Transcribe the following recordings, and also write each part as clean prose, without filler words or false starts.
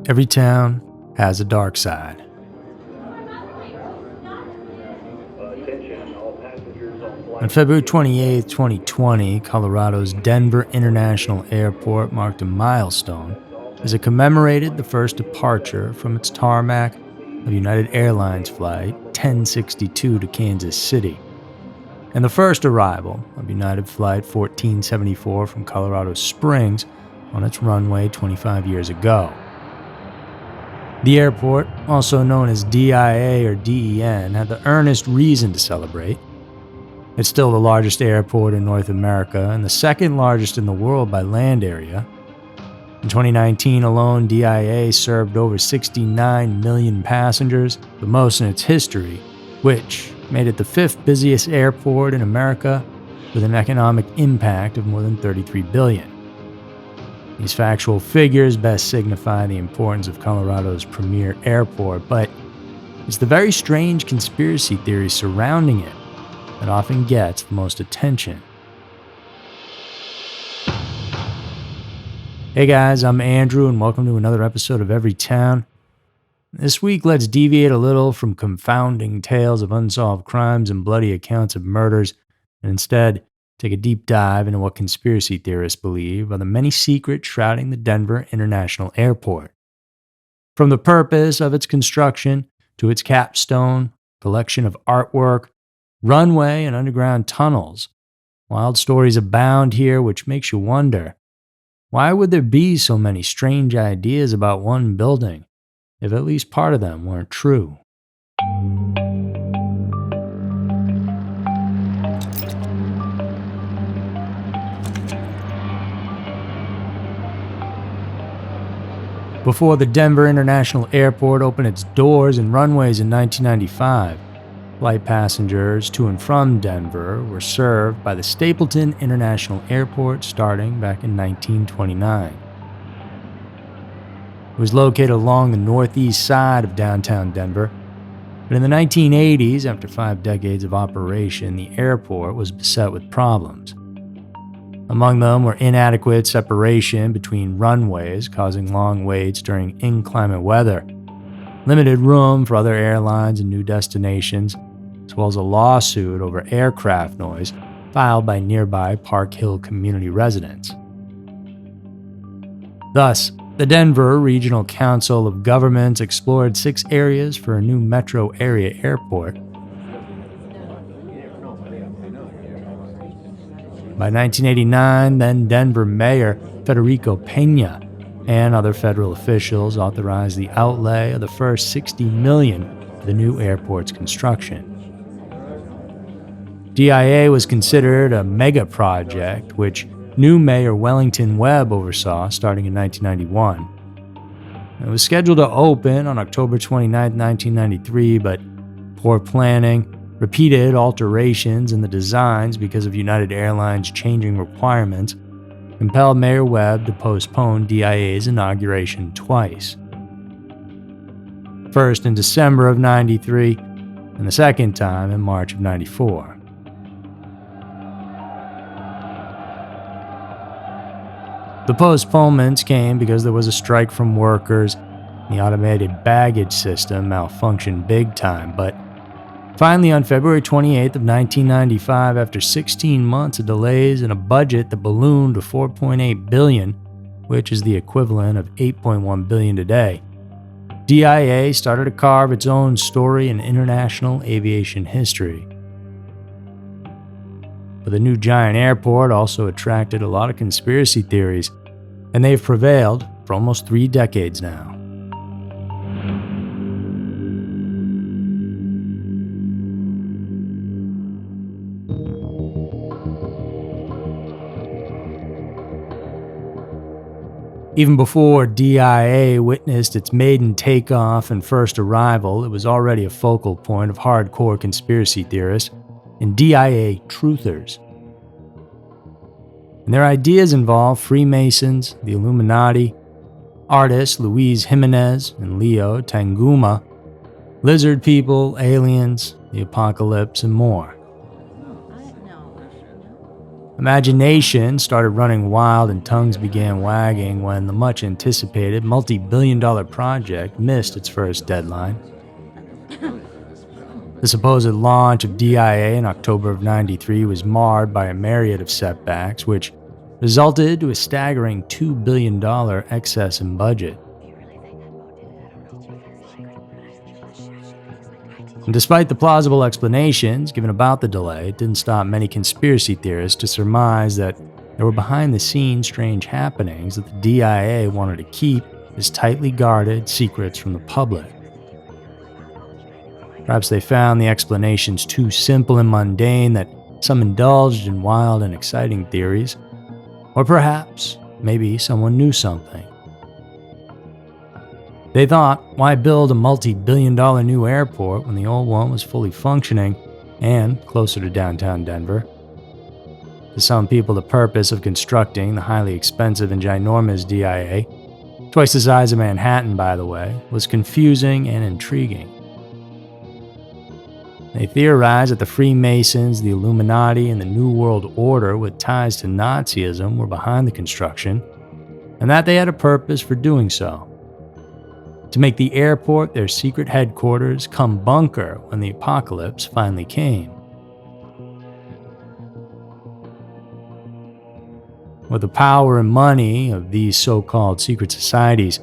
Every town has a dark side. On February 28, 2020, Colorado's Denver International Airport marked a milestone as it commemorated the first departure from its tarmac of United Airlines Flight 1062 to Kansas City, and the first arrival of United Flight 1474 from Colorado Springs on its runway 25 years ago. The airport, also known as DIA or DEN, had the earnest reason to celebrate. It's still the largest airport in North America and the second largest in the world by land area. In 2019 alone, DIA served over 69 million passengers, the most in its history, which made it the fifth busiest airport in America with an economic impact of more than $33 billion. These factual figures best signify the importance of Colorado's premier airport, but it's the very strange conspiracy theories surrounding it that often gets the most attention. Hey guys, I'm Andrew and welcome to another episode of Every Town. This week, let's deviate a little from confounding tales of unsolved crimes and bloody accounts of murders, and instead take a deep dive into what conspiracy theorists believe are the many secrets shrouding the Denver International Airport. From the purpose of its construction to its capstone, collection of artwork, runway, and underground tunnels, wild stories abound here, which makes you wonder, why would there be so many strange ideas about one building if at least part of them weren't true? Before the Denver International Airport opened its doors and runways in 1995, flight passengers to and from Denver were served by the Stapleton International Airport starting back in 1929. It was located along the northeast side of downtown Denver, but in the 1980s, after 5 decades of operation, the airport was beset with problems. Among them were inadequate separation between runways, causing long waits during inclement weather, limited room for other airlines and new destinations, as well as a lawsuit over aircraft noise filed by nearby Park Hill community residents. Thus, the Denver Regional Council of Governments explored 6 areas for a new metro area airport. By 1989, then Denver Mayor Federico Pena and other federal officials authorized the outlay of the first $60 million for the new airport's construction. DIA was considered a mega project, which new Mayor Wellington Webb oversaw starting in 1991. It was scheduled to open on October 29, 1993, but poor planning, repeated alterations in the designs because of United Airlines changing requirements compelled Mayor Webb to postpone DIA's inauguration twice. First in December of 93, and the second time in March of 94. The postponements came because there was a strike from workers, and the automated baggage system malfunctioned big time, but finally, on February 28th of 1995, after 16 months of delays and a budget that ballooned to $4.8 billion, which is the equivalent of $8.1 billion today, DIA started to carve its own story in international aviation history. But the new giant airport also attracted a lot of conspiracy theories, and they've prevailed for almost 3 decades now. Even before DIA witnessed its maiden takeoff and first arrival, it was already a focal point of hardcore conspiracy theorists and DIA truthers. And their ideas involve Freemasons, the Illuminati, artists Luis Jimenez and Leo Tanguma, lizard people, aliens, the apocalypse, and more. Imagination started running wild and tongues began wagging when the much anticipated multi-billion-dollar project missed its first deadline. The supposed launch of DIA in October of '93 was marred by a myriad of setbacks, which resulted to a staggering $2 billion excess in budget. And despite the plausible explanations given about the delay, it didn't stop many conspiracy theorists to surmise that there were behind-the-scenes strange happenings that the DIA wanted to keep as tightly guarded secrets from the public. Perhaps they found the explanations too simple and mundane that some indulged in wild and exciting theories. Or perhaps, maybe someone knew something. They thought, why build a multi-billion-dollar new airport when the old one was fully functioning and closer to downtown Denver? To some people, the purpose of constructing the highly expensive and ginormous DIA, twice the size of Manhattan by the way, was confusing and intriguing. They theorized that the Freemasons, the Illuminati, and the New World Order with ties to Nazism were behind the construction, and that they had a purpose for doing so. To make the airport their secret headquarters come bunker when the apocalypse finally came. With the power and money of these so-called secret societies,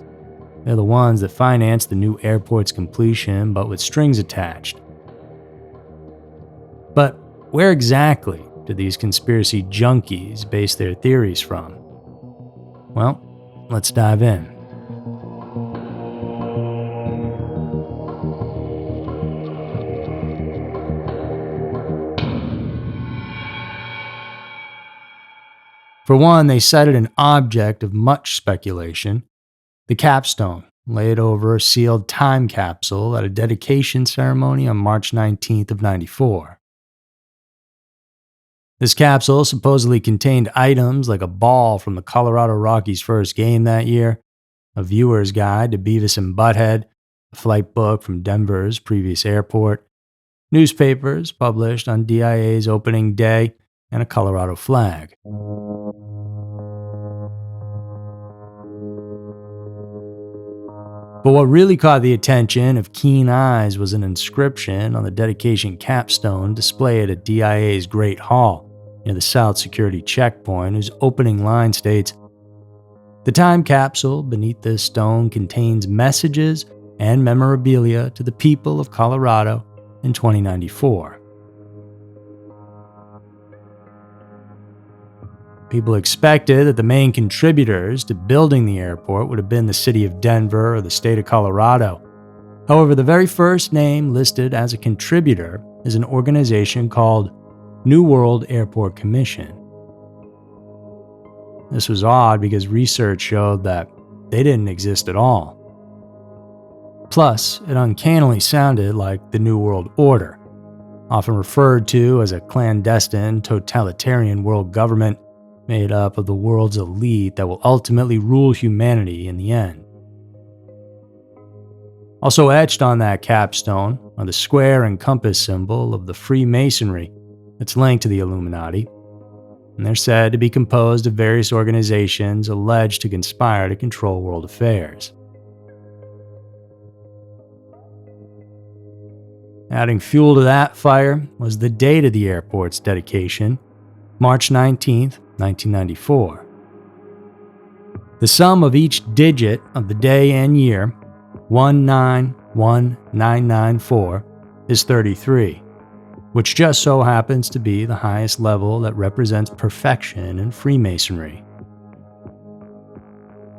they're the ones that finance the new airport's completion, but with strings attached. But where exactly do these conspiracy junkies base their theories from? Well, let's dive in. For one, they cited an object of much speculation, the Capstone, laid over a sealed time capsule at a dedication ceremony on March 19th of '94. This capsule supposedly contained items like a ball from the Colorado Rockies' first game that year, a viewer's guide to Beavis and Butthead, a flight book from Denver's previous airport, newspapers published on DIA's opening day, and a Colorado flag. But what really caught the attention of keen eyes was an inscription on the dedication capstone displayed at DIA's Great Hall near the South Security Checkpoint, whose opening line states, "The time capsule beneath this stone contains messages and memorabilia to the people of Colorado in 2094. People expected that the main contributors to building the airport would have been the city of Denver or the state of Colorado. However, the very first name listed as a contributor is an organization called New World Airport Commission. This was odd because research showed that they didn't exist at all. Plus, it uncannily sounded like the New World Order, often referred to as a clandestine, totalitarian world government made up of the world's elite that will ultimately rule humanity in the end. Also etched on that capstone are the square and compass symbol of the Freemasonry that's linked to the Illuminati, and they're said to be composed of various organizations alleged to conspire to control world affairs. Adding fuel to that fire was the date of the airport's dedication, March 19th, 1994. The sum of each digit of the day and year, 191994, is 33, which just so happens to be the highest level that represents perfection in Freemasonry.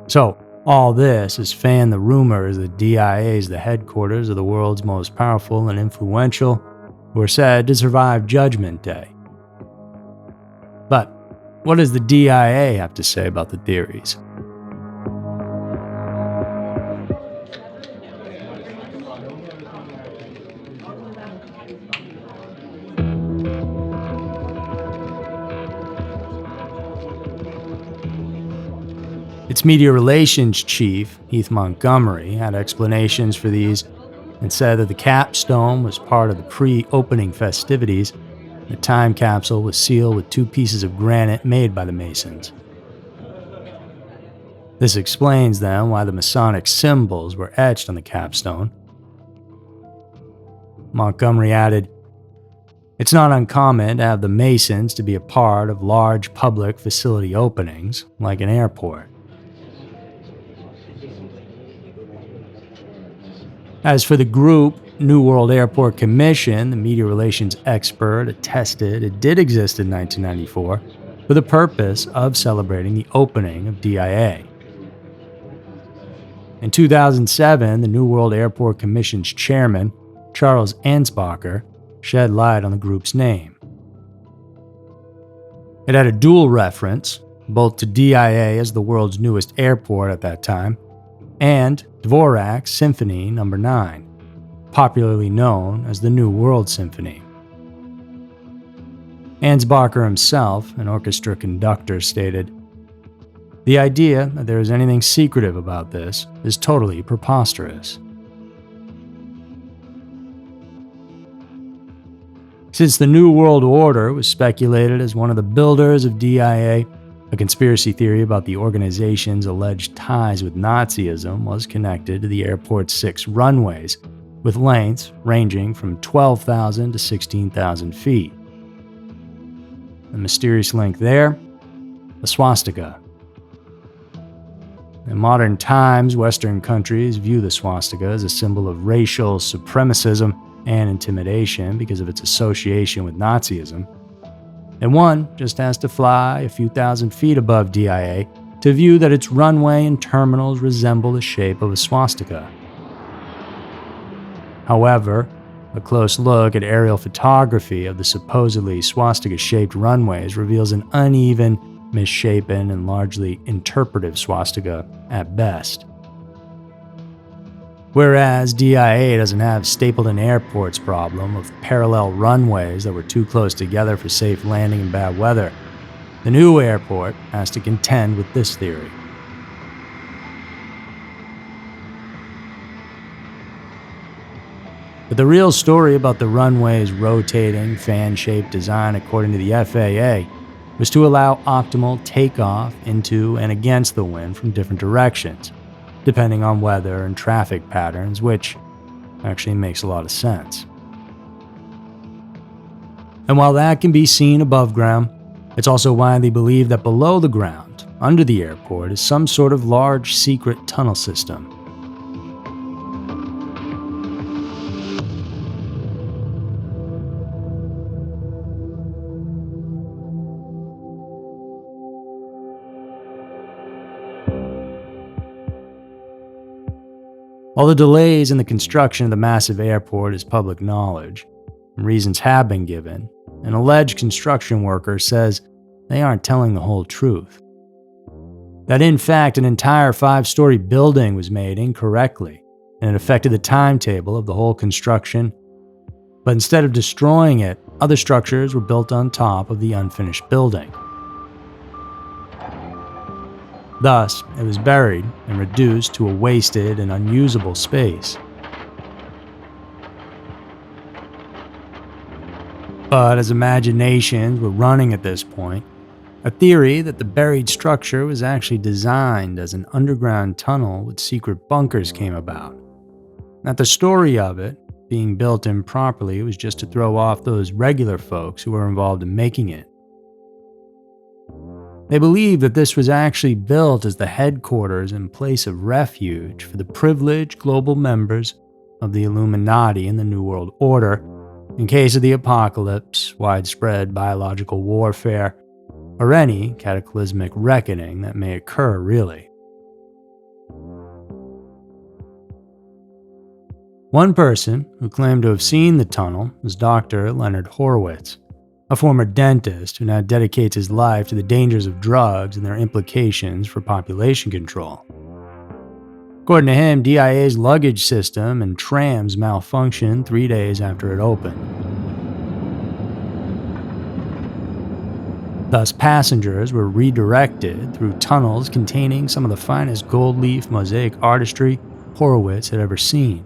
So, all this has fanned the rumors that DIA is the headquarters of the world's most powerful and influential, who are said to survive Judgment Day. But what does the DIA have to say about the theories? Its media relations chief, Heath Montgomery, had explanations for these and said that the capstone was part of the pre-opening festivities The time capsule was sealed with 2 pieces of granite made by the Masons. This explains then why the Masonic symbols were etched on the capstone. Montgomery added, "It's not uncommon to have the Masons to be a part of large public facility openings, like an airport." As for the group, New World Airport Commission, the media relations expert attested it did exist in 1994 for the purpose of celebrating the opening of DIA. In 2007, the New World Airport Commission's chairman, Charles Ansbacher, shed light on the group's name. It had a dual reference, both to DIA as the world's newest airport at that time, and Dvorak's Symphony No. 9, popularly known as the New World Symphony. Ansbacher himself, an orchestra conductor, stated, "The idea that there is anything secretive about this is totally preposterous." Since the New World Order was speculated as one of the builders of DIA, a conspiracy theory about the organization's alleged ties with Nazism was connected to the airport's 6 runways, with lengths ranging from 12,000 to 16,000 feet. The mysterious link there? The swastika. In modern times, Western countries view the swastika as a symbol of racial supremacism and intimidation because of its association with Nazism. And one just has to fly a few thousand feet above DIA to view that its runway and terminals resemble the shape of a swastika. However, a close look at aerial photography of the supposedly swastika-shaped runways reveals an uneven, misshapen, and largely interpretive swastika at best. Whereas DIA doesn't have Stapleton Airport's problem of parallel runways that were too close together for safe landing in bad weather, the new airport has to contend with this theory. But the real story about the runway's rotating, fan-shaped design, according to the FAA, was to allow optimal takeoff into and against the wind from different directions, depending on weather and traffic patterns, which actually makes a lot of sense. And while that can be seen above ground, it's also widely believed that below the ground, under the airport, is some sort of large secret tunnel system. While the delays in the construction of the massive airport is public knowledge, and reasons have been given, an alleged construction worker says they aren't telling the whole truth. That in fact an entire 5-story building was made incorrectly, and it affected the timetable of the whole construction. But instead of destroying it, other structures were built on top of the unfinished building. Thus, it was buried and reduced to a wasted and unusable space. But as imaginations were running at this point, a theory that the buried structure was actually designed as an underground tunnel with secret bunkers came about. That the story of it being built improperly was just to throw off those regular folks who were involved in making it. They believed that this was actually built as the headquarters and place of refuge for the privileged global members of the Illuminati and the New World Order in case of the apocalypse, widespread biological warfare, or any cataclysmic reckoning that may occur, really. One person who claimed to have seen the tunnel was Dr. Leonard Horowitz, a former dentist who now dedicates his life to the dangers of drugs and their implications for population control. According to him, DIA's luggage system and trams malfunctioned 3 days after it opened. Thus, passengers were redirected through tunnels containing some of the finest gold leaf mosaic artistry Horowitz had ever seen.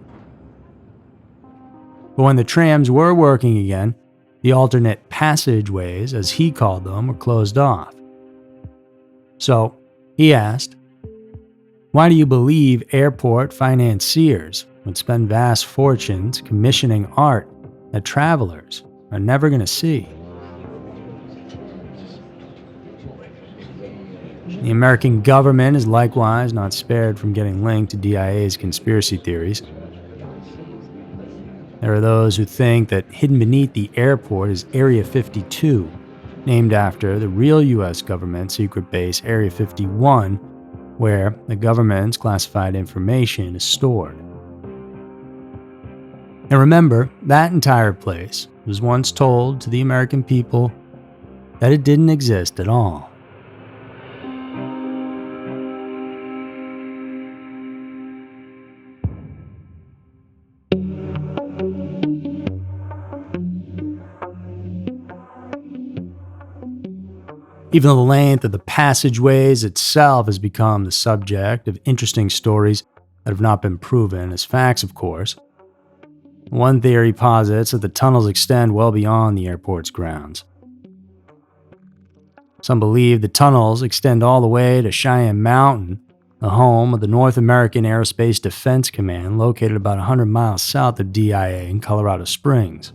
But when the trams were working again, The alternate passageways, as he called them, were closed off. So, he asked, why do you believe airport financiers would spend vast fortunes commissioning art that travelers are never going to see? The American government is likewise not spared from getting linked to DIA's conspiracy theories. There are those who think that hidden beneath the airport is Area 52, named after the real U.S. government secret base Area 51, where the government's classified information is stored. And remember, that entire place was once told to the American people that it didn't exist at all. Even though the length of the passageways itself has become the subject of interesting stories that have not been proven as facts, of course. One theory posits that the tunnels extend well beyond the airport's grounds. Some believe the tunnels extend all the way to Cheyenne Mountain, the home of the North American Aerospace Defense Command, located about 100 miles south of DIA in Colorado Springs.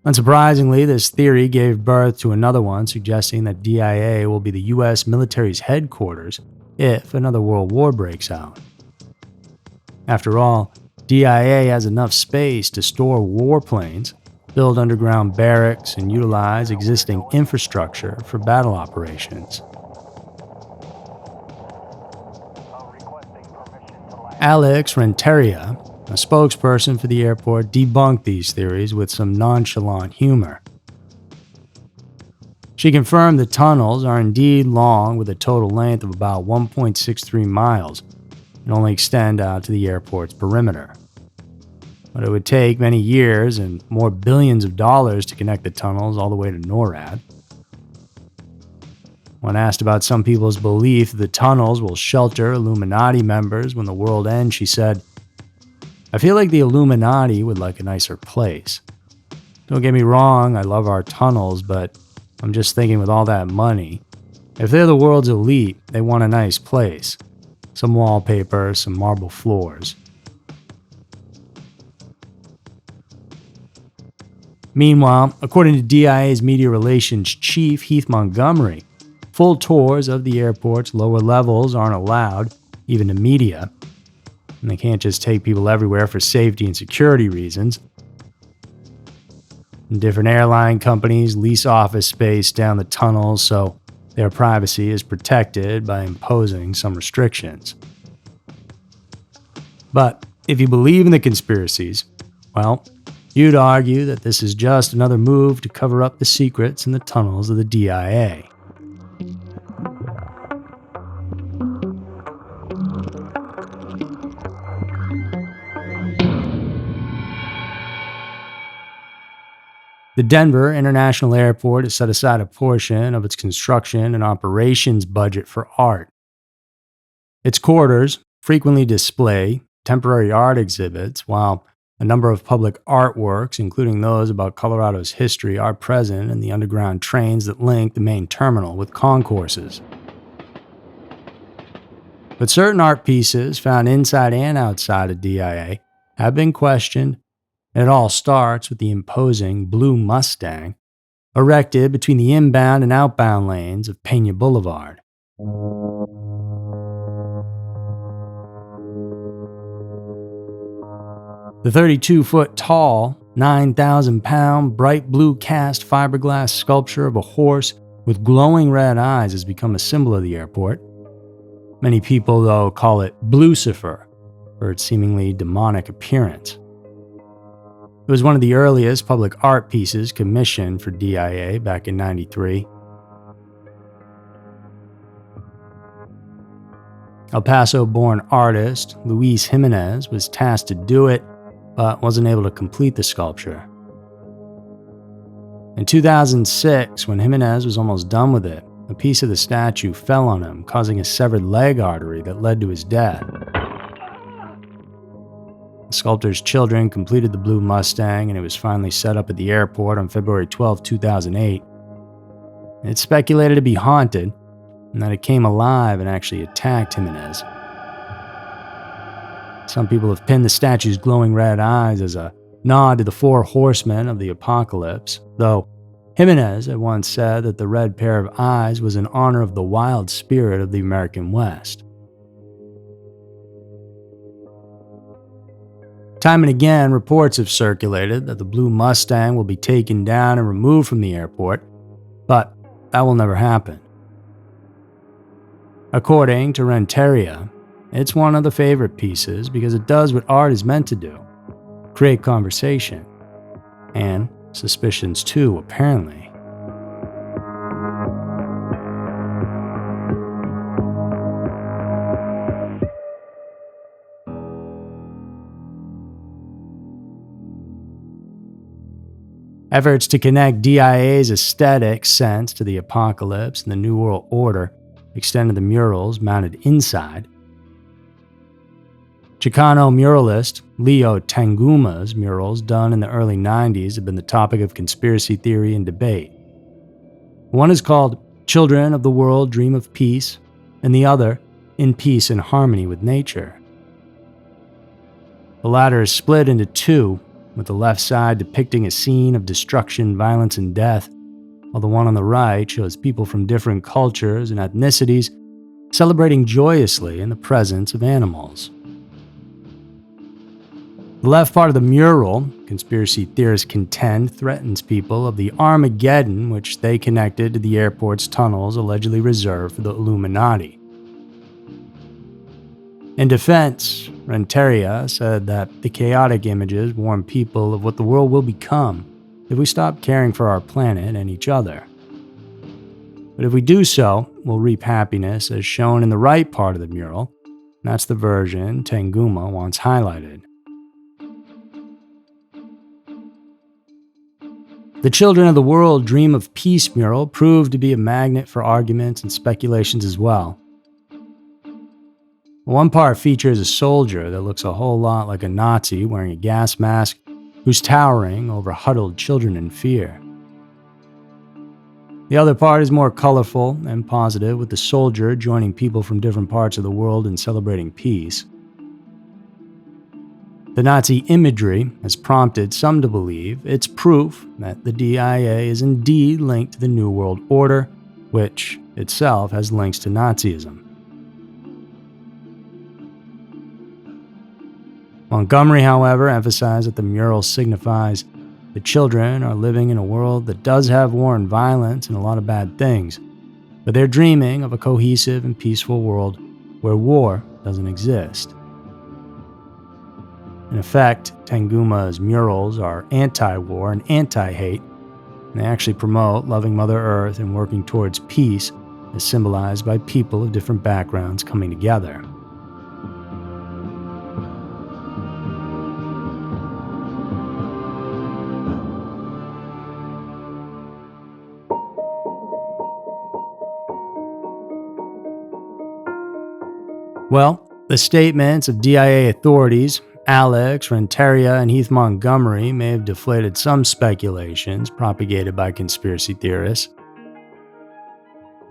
Unsurprisingly, this theory gave birth to another one suggesting that DIA will be the U.S. military's headquarters if another world war breaks out. After all, DIA has enough space to store warplanes, build underground barracks, and utilize existing infrastructure for battle operations. Alex Renteria, a spokesperson for the airport, debunked these theories with some nonchalant humor. She confirmed the tunnels are indeed long, with a total length of about 1.63 miles, and only extend out to the airport's perimeter. But it would take many years and more billions of dollars to connect the tunnels all the way to NORAD. When asked about some people's belief that the tunnels will shelter Illuminati members when the world ends, she said, I feel like the Illuminati would like a nicer place. Don't get me wrong, I love our tunnels, but I'm just thinking with all that money, if they're the world's elite, they want a nice place. Some wallpaper, some marble floors. Meanwhile, according to DIA's media relations chief, Heath Montgomery, full tours of the airport's lower levels aren't allowed, even to media. And they can't just take people everywhere for safety and security reasons. And different airline companies lease office space down the tunnels, so their privacy is protected by imposing some restrictions. But if you believe in the conspiracies, well, you'd argue that this is just another move to cover up the secrets in the tunnels of the DIA. The Denver International Airport has set aside a portion of its construction and operations budget for art. Its corridors frequently display temporary art exhibits, while a number of public artworks, including those about Colorado's history, are present in the underground trains that link the main terminal with concourses. But certain art pieces found inside and outside of DIA have been questioned. And it all starts with the imposing Blue Mustang, erected between the inbound and outbound lanes of Pena Boulevard. The 32-foot tall, 9,000-pound, bright blue cast fiberglass sculpture of a horse with glowing red eyes has become a symbol of the airport. Many people, though, call it Blucifer for its seemingly demonic appearance. It was one of the earliest public art pieces commissioned for DIA back in '93. El Paso-born artist Luis Jimenez was tasked to do it, but wasn't able to complete the sculpture. In 2006, when Jimenez was almost done with it, a piece of the statue fell on him, causing a severed leg artery that led to his death. The sculptor's children completed the Blue Mustang, and it was finally set up at the airport on February 12, 2008. It's speculated to be haunted, and that it came alive and actually attacked Jimenez. Some people have pinned the statue's glowing red eyes as a nod to the four horsemen of the apocalypse, though Jimenez had once said that the red pair of eyes was in honor of the wild spirit of the American West. Time and again, reports have circulated that the Blue Mustang will be taken down and removed from the airport, but that will never happen. According to Renteria, it's one of the favorite pieces because it does what art is meant to do: create conversation. And suspicions too, apparently. Efforts to connect DIA's aesthetic sense to the apocalypse and the New World Order extended the murals mounted inside. Chicano muralist Leo Tanguma's murals done in the early 90s have been the topic of conspiracy theory and debate. One is called Children of the World Dream of Peace, and the other In Peace and Harmony with Nature. The latter is split into two, with the left side depicting a scene of destruction, violence, and death, while the one on the right shows people from different cultures and ethnicities celebrating joyously in the presence of animals. The left part of the mural, conspiracy theorists contend, threatens people of the Armageddon which they connected to the airport's tunnels allegedly reserved for the Illuminati. In defense, Renteria said that the chaotic images warn people of what the world will become if we stop caring for our planet and each other. But if we do so, we'll reap happiness as shown in the right part of the mural. That's the version Tanguma wants highlighted. The Children of the World Dream of Peace mural proved to be a magnet for arguments and speculations as well. One part features a soldier that looks a whole lot like a Nazi wearing a gas mask who's towering over huddled children in fear. The other part is more colorful and positive, with the soldier joining people from different parts of the world in celebrating peace. The Nazi imagery has prompted some to believe it's proof that the DIA is indeed linked to the New World Order, which itself has links to Nazism. Montgomery, however, emphasized that the mural signifies the children are living in a world that does have war and violence and a lot of bad things, but they're dreaming of a cohesive and peaceful world where war doesn't exist. In effect, Tanguma's murals are anti-war and anti-hate, and they actually promote loving Mother Earth and working towards peace, as symbolized by people of different backgrounds coming together. Well, the statements of DIA authorities, Alex, Renteria, and Heath Montgomery, may have deflated some speculations propagated by conspiracy theorists.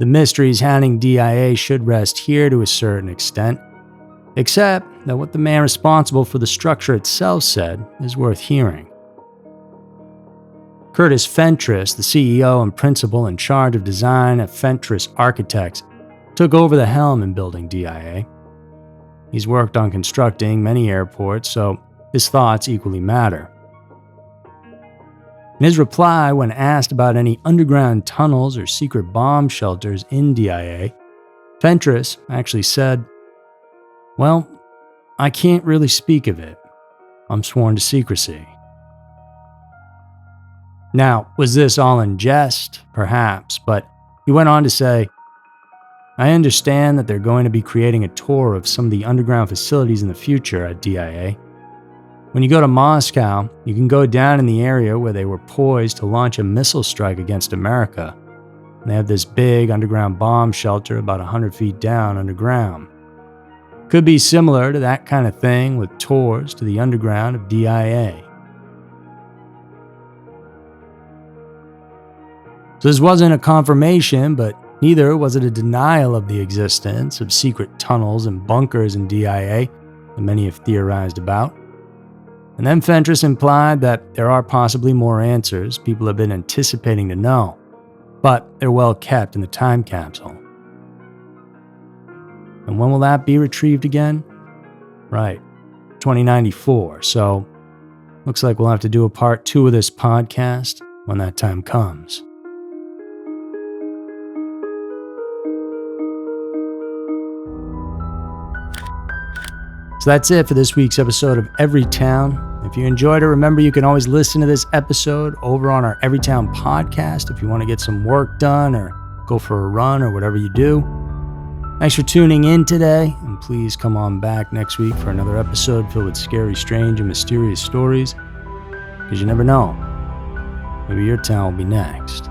The mysteries hounding DIA should rest here to a certain extent, except that what the man responsible for the structure itself said is worth hearing. Curtis Fentress, the CEO and principal in charge of design at Fentress Architects, took over the helm in building DIA. He's worked on constructing many airports, so his thoughts equally matter. In his reply, when asked about any underground tunnels or secret bomb shelters in DIA, Fentress actually said, "Well, I can't really speak of it. I'm sworn to secrecy." Now, was this all in jest? Perhaps, but he went on to say, "I understand that they're going to be creating a tour of some of the underground facilities in the future at DIA. When you go to Moscow, you can go down in the area where they were poised to launch a missile strike against America. And they have this big underground bomb shelter about 100 feet down underground. Could be similar to that kind of thing with tours to the underground of DIA. So this wasn't a confirmation, but neither was it a denial of the existence of secret tunnels and bunkers in DIA that many have theorized about. And then Fentress implied that there are possibly more answers people have been anticipating to know, but they're well kept in the time capsule. And when will that be retrieved again? Right, 2094, so looks like we'll have to do a part 2 of this podcast when that time comes. So that's it for this week's episode of Everytown. If you enjoyed it, remember you can always listen to this episode over on our Everytown podcast if you want to get some work done or go for a run or whatever you do. Thanks for tuning in today, and please come on back next week for another episode filled with scary, strange, and mysterious stories, because you never know. Maybe your town will be next.